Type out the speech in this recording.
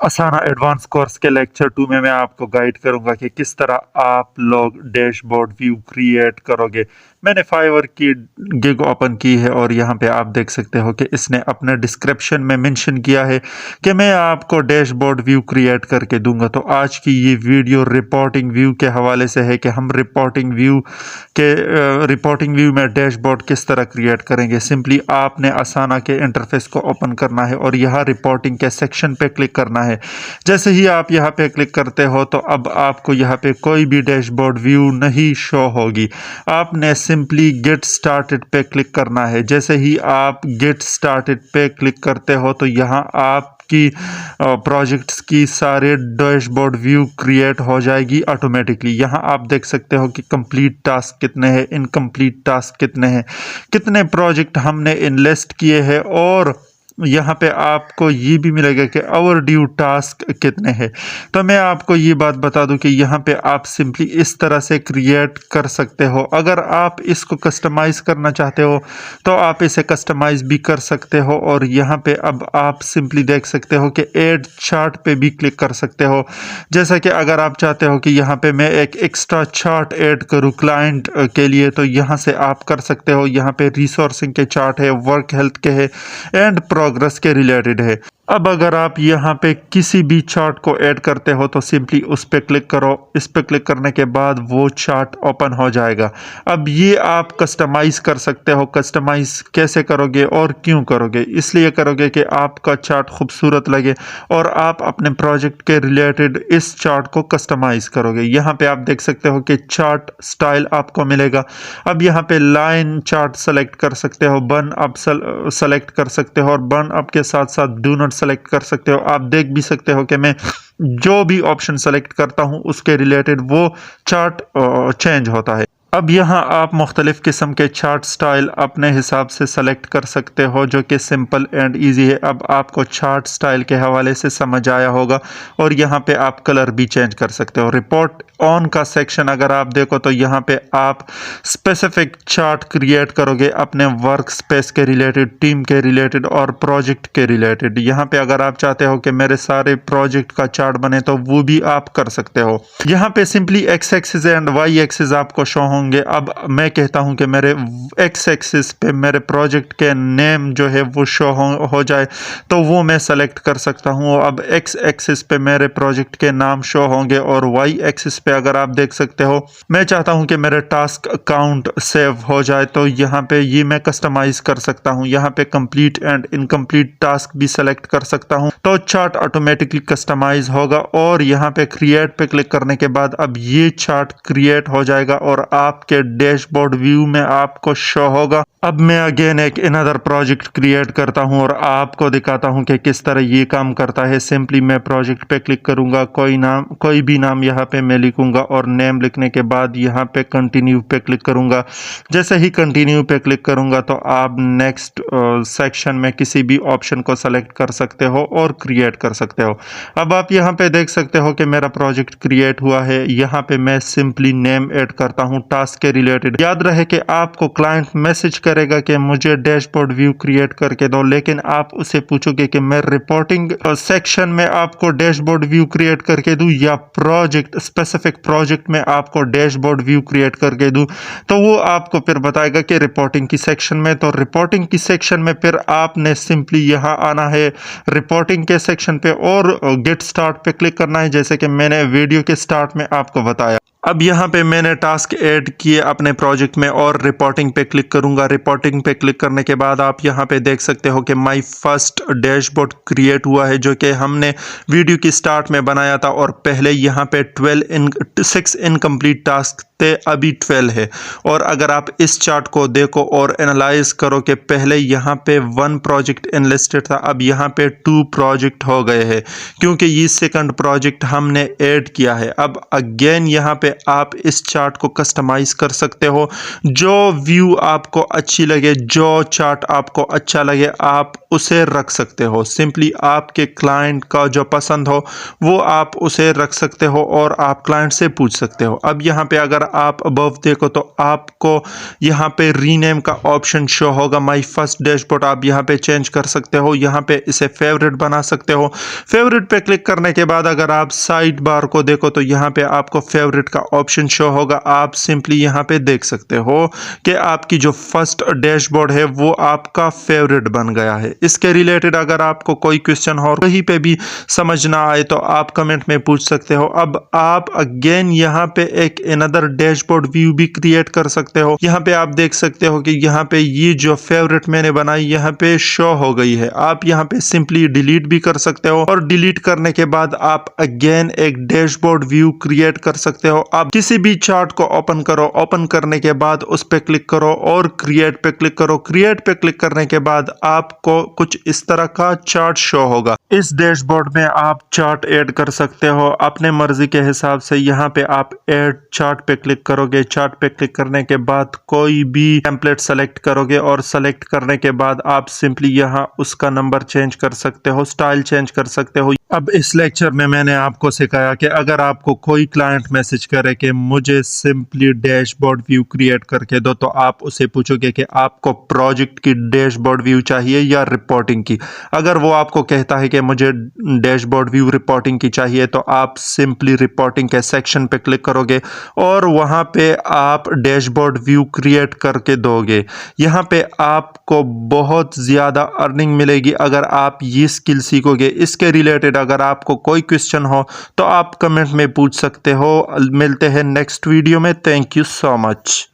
असाना advance course के lecture 2 में मैं आपको गाइड करूंगा कि किस तरह आप लोग डैशबोर्ड व्यू क्रिएट करोगे। मैंने फाइवर की गिग ओपन की है और यहाँ पे आप देख सकते हो कि इसने अपने डिस्क्रिप्शन में मेंशन किया है कि मैं आपको डैशबोर्ड व्यू क्रिएट करके दूंगा। तो आज की ये वीडियो रिपोर्टिंग व्यू के हवाले से है कि हम रिपोर्टिंग व्यू में डैशबोर्ड किस तरह क्रिएट करेंगे। सिंपली आपने असाना के इंटरफेस को ओपन करना है और यहाँ रिपोर्टिंग के सेक्शन पे क्लिक करना है। जैसे ही आप यहाँ पे क्लिक करते हो तो अब आपको यहाँ पे कोई भी डैशबोर्ड व्यू नहीं शो होगी। आपने सिंपली गेट स्टार्टेड पे क्लिक करना है। जैसे ही आप गेट स्टार्टेड पे क्लिक करते हो तो यहाँ आपकी प्रोजेक्ट्स की सारे डैशबोर्ड व्यू क्रिएट हो जाएगी ऑटोमेटिकली। यहाँ आप देख सकते हो कि कंप्लीट टास्क कितने हैं, इनकम्प्लीट टास्क कितने हैं, कितने प्रोजेक्ट हमने इनलिस्ट किए हैं और यहाँ पे आपको ये भी मिलेगा कि ओवर ड्यू टास्क कितने हैं। तो मैं आपको ये बात बता दूं कि यहाँ पे आप सिंपली इस तरह से क्रिएट कर सकते हो। अगर आप इसको कस्टमाइज़ करना चाहते हो तो आप इसे कस्टमाइज़ भी कर सकते हो और यहाँ पे अब आप सिंपली देख सकते हो कि ऐड चार्ट पे भी क्लिक कर सकते हो। जैसा कि अगर आप चाहते हो कि यहाँ पे मैं एक एक्स्ट्रा चार्ट ऐड करूँ क्लाइंट के लिए तो यहाँ से आप कर सकते हो। यहाँ पे रिसोर्सिंग के चार्ट है, वर्क हेल्थ के है एंड प्रोग्रेस के रिलेटेड है। अब अगर आप यहाँ पे किसी भी चार्ट को ऐड करते हो तो सिंपली उस पर क्लिक करो। इस पर क्लिक करने के बाद वो चार्ट ओपन हो जाएगा। अब ये आप कस्टमाइज़ कर सकते हो। कस्टमाइज़ कैसे करोगे और क्यों करोगे? इसलिए करोगे कि आपका चार्ट खूबसूरत लगे और आप अपने प्रोजेक्ट के रिलेटेड इस चार्ट को कस्टमाइज़ करोगे। यहाँ पे आप देख सकते हो कि चार्ट स्टाइल आपको मिलेगा। अब यहाँ पे लाइन चार्ट सेलेक्ट कर सकते हो, बर्न अप सेलेक्ट कर सकते हो और बर्न अप के साथ साथ डू नॉट सेलेक्ट कर सकते हो। आप देख भी सकते हो कि मैं जो भी ऑप्शन सेलेक्ट करता हूं उसके रिलेटेड वो चार्ट चेंज होता है। अब यहाँ आप मुख्तलिफ किस्म के चार्ट स्टाइल अपने हिसाब से सेलेक्ट कर सकते हो जो कि सिंपल एंड इजी है। अब आपको चार्ट स्टाइल के हवाले से समझ आया होगा और यहाँ पे आप कलर भी चेंज कर सकते हो। रिपोर्ट ऑन का सेक्शन अगर आप देखो तो यहाँ पे आप स्पेसिफिक चार्ट क्रिएट करोगे अपने वर्क स्पेस के रिलेटेड, टीम के रिलेटेड और प्रोजेक्ट के रिलेटेड। यहाँ पे अगर आप चाहते हो कि मेरे सारे प्रोजेक्ट का चार्ट बने तो वो भी आप कर सकते हो। यहाँ पे simply X axis and Y axis आपको शो होंगे। अब मैं कहता हूं कि मेरे एक्स एक्सिस पे मेरे प्रोजेक्ट के नेम जो है वो शो हो जाए तो वो मैं सेलेक्ट कर सकता हूं। अब एक्स एक्सिस पे मेरे प्रोजेक्ट के नाम शो होंगे और वाई एक्सिस पे अगर आप देख सकते हो मैं चाहता हूं कि मेरे टास्क काउंट सेव हो जाए तो यहाँ पे ये मैं कस्टमाइज कर सकता हूं। यहाँ पे कंप्लीट एंड इनकम्प्लीट टास्क भी सेलेक्ट कर सकता हूं तो चार्ट ऑटोमेटिकली कस्टमाइज होगा और यहाँ पे क्रिएट पे क्लिक करने के बाद अब ये चार्ट क्रिएट हो जाएगा और आपके डैशबोर्ड व्यू में आपको शो होगा। अब मैं अगेन एक अनदर प्रोजेक्ट क्रिएट करता हूं और आपको दिखाता हूं कि किस तरह ये काम करता है। सिंपली मैं प्रोजेक्ट पे क्लिक करूंगा, कोई भी नाम यहाँ पे मैं लिखूंगा और नेम लिखने के बाद यहाँ पे कंटिन्यू पे क्लिक करूंगा। जैसे ही कंटिन्यू पे क्लिक करूंगा तो आप नेक्स्ट सेक्शन में किसी भी ऑप्शन को सेलेक्ट कर सकते हो और क्रिएट कर सकते हो। अब आप यहाँ पे देख सकते हो कि मेरा प्रोजेक्ट क्रिएट हुआ है। यहाँ पे मैं सिंपली नेम ऐड करता हूँ टास्क के रिलेटेड। याद रहे कि आपको क्लाइंट मैसेज करेगा कि मुझे डैशबोर्ड व्यू क्रिएट करके दो, लेकिन आप उसे पूछोगे कि मैं रिपोर्टिंग सेक्शन में आपको डैशबोर्ड व्यू क्रिएट करके दूं या प्रोजेक्ट स्पेसिफिक प्रोजेक्ट में आपको डैशबोर्ड व्यू क्रिएट करके दूं, तो वो आपको फिर बताएगा कि रिपोर्टिंग की सेक्शन में। तो रिपोर्टिंग की सेक्शन में फिर आपने सिंपली यहाँ आना है रिपोर्टिंग के सेक्शन पे और गेट स्टार्ट पे क्लिक करना है, जैसे कि मैंने वीडियो के स्टार्ट में आपको बताया। अब यहाँ पे मैंने टास्क ऐड किए अपने प्रोजेक्ट में और रिपोर्टिंग पे क्लिक करूंगा। रिपोर्टिंग पे क्लिक करने के बाद आप यहाँ पे देख सकते हो कि माय फर्स्ट डैशबोर्ड क्रिएट हुआ है जो कि हमने वीडियो की स्टार्ट में बनाया था और पहले यहाँ पे 6 इनकम्प्लीट टास्क थे, अभी 12 है। और अगर आप इस चार्ट को देखो और एनालाइज करो कि पहले यहाँ पे 1 प्रोजेक्ट इनलिस्टेड था, अब यहाँ पे 2 प्रोजेक्ट हो गए हैं क्योंकि ये सेकंड प्रोजेक्ट हमने ऐड किया है। अब अगेन यहाँ पे आप इस चार्ट को कस्टमाइज कर सकते हो। जो व्यू आपको अच्छी लगे, जो चार्ट आपको अच्छा लगे, आप उसे रख सकते हो। सिंपली आपके क्लाइंट का जो पसंद हो वो आप उसे रख सकते हो और आप क्लाइंट से पूछ सकते हो। अब यहाँ पे अगर आप अबव देखो तो आपको यहाँ पे रीनेम का ऑप्शन शो होगा। माय फर्स्ट डैशबोर्ड आप यहाँ पे चेंज कर सकते हो, यहाँ पे इसे फेवरेट बना सकते हो। फेवरेट पे क्लिक करने के बाद अगर आप साइड बार को देखो तो यहाँ पे आपको फेवरेट का ऑप्शन शो होगा। आप सिंपली यहाँ पे देख सकते हो कि आपकी जो फर्स्ट डैशबोर्ड है वो आपका फेवरेट बन गया है। इसके रिलेटेड अगर आपको कोई क्वेश्चन हो, कहीं पे भी समझ ना आए तो आप कमेंट में पूछ सकते हो। अब आप अगेन यहाँ पे एक अनदर डैशबोर्ड व्यू भी क्रिएट कर सकते हो। यहाँ पे आप देख सकते हो कि यहाँ पे ये जो फेवरेट मैंने बनाई यहाँ पे शो हो गई है। आप यहाँ पे सिंपली डिलीट भी कर सकते हो और डिलीट करने के बाद आप अगेन एक डैशबोर्ड व्यू क्रिएट कर सकते हो। आप किसी भी चार्ट को ओपन करो, ओपन करने के बाद उस पे क्लिक करो और क्रिएट पे क्लिक करो। क्रिएट पे क्लिक करने के बाद आपको कुछ इस तरह का चार्ट शो होगा। इस डैशबोर्ड में आप चार्ट ऐड कर सकते हो अपने मर्जी के हिसाब से। यहाँ पे आप ऐड चार्ट पे क्लिक करोगे। चार्ट पे क्लिक करने के बाद कोई भी टेम्पलेट सेलेक्ट करोगे और सेलेक्ट करने के बाद आप सिंपली यहाँ उसका नंबर चेंज कर सकते हो, स्टाइल चेंज कर सकते हो। अब इस लेक्चर में मैंने आपको सिखाया कि अगर आपको कोई क्लाइंट मैसेज करे कि मुझे सिंपली डैशबोर्ड व्यू क्रिएट करके दो, तो आप उसे पूछोगे कि आपको प्रोजेक्ट की डैशबोर्ड व्यू चाहिए या रिपोर्टिंग की। अगर वो आपको कहता है कि मुझे डैशबोर्ड व्यू रिपोर्टिंग की चाहिए तो आप सिंपली रिपोर्टिंग के सेक्शन पे क्लिक करोगे और वहाँ पे आप डैशबोर्ड व्यू क्रिएट करके दोगे। यहाँ पे आपको बहुत ज़्यादा अर्निंग मिलेगी अगर आप ये स्किल सीखोगे। इसके रिलेटेड अगर आपको कोई क्वेश्चन हो तो आप कमेंट में पूछ सकते हो। मिलते हैं नेक्स्ट वीडियो में। Thank you so much.